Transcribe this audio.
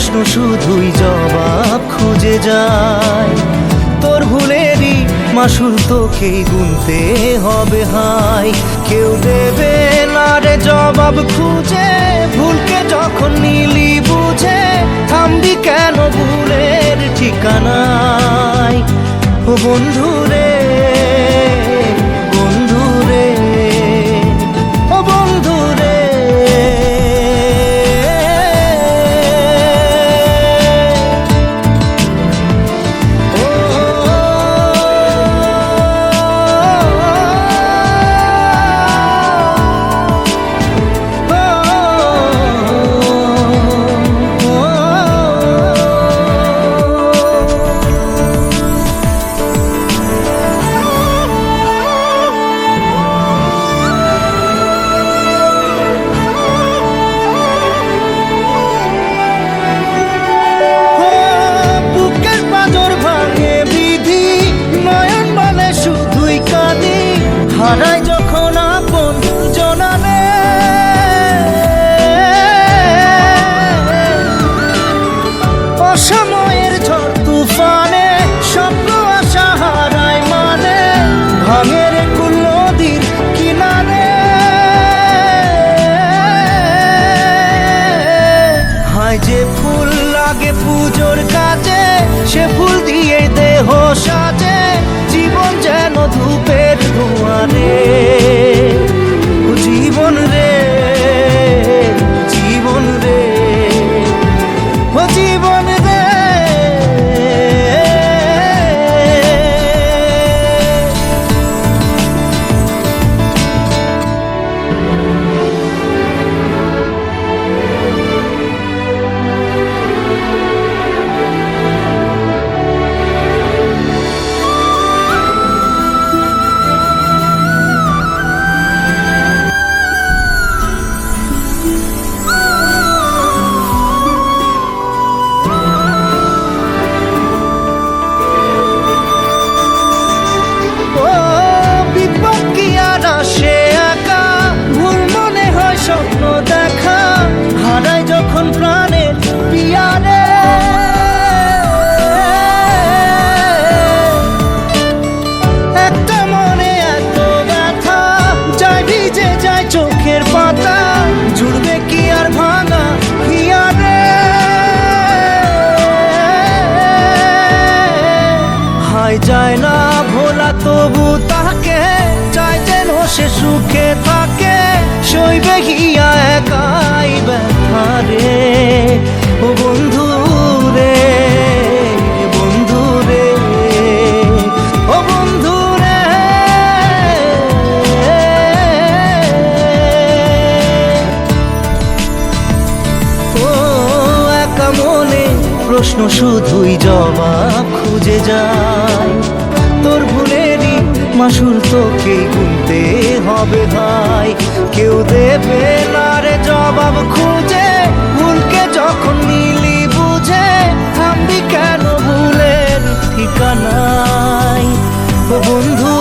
প্রশ্ন শুধুই জবাব খুঁজে যায়। তোর ভুলেরই মাসুল তোকেই গুনতে হবে হাই। কেউ দেবে না রে জবাব খুঁজে, ভুলকে যখন নিলি বুঝে থামবি কেন ভুলের ঠিকানায়। ও বন্ধু রে, বন্ধু রে, ও বন্ধু রে। হারাই যখন আপন জনালে, অসময়ের ঝড় তুফানে স্বপ্ন আশা হারায় মানে, ভাঙের কুল নদীর কিনারে। হায় যে ফুল লাগে পুজোর কাজে, সে ফুল দিয়ে দেহ সাজে, জীবন যেন ধূপের ধোঁয়ারে। জীবন রে, জীবন রে, ও জীবন রে। হারাই যখন প্রাণের পিয়ারে, একটা মনে এত ব্যথা যায় ভিজে যায় চোখের পাতা, জুড়বে কি আর ভাঙা হিয়ারে। হায় যায় না ভোলা তবু তাকে, চাই যেন সে সুখে থাকে, সইবে গিয়া একাই ব্যথা রে। ও বন্ধু রে, বন্ধু রে, ও বন্ধু রে। ও একা মনে প্রশ্ন শুধুই জবাব খুঁজে যায়। তোর ভুলেরই মাসুল তোকেই গুনতে হবে ভাই। কেউ দেবে না রে জবাব খুঁজে, ভুলকে যখন নিলি বুঝে থামবি কেন ভুলের ঠিকানায়। ও বন্ধু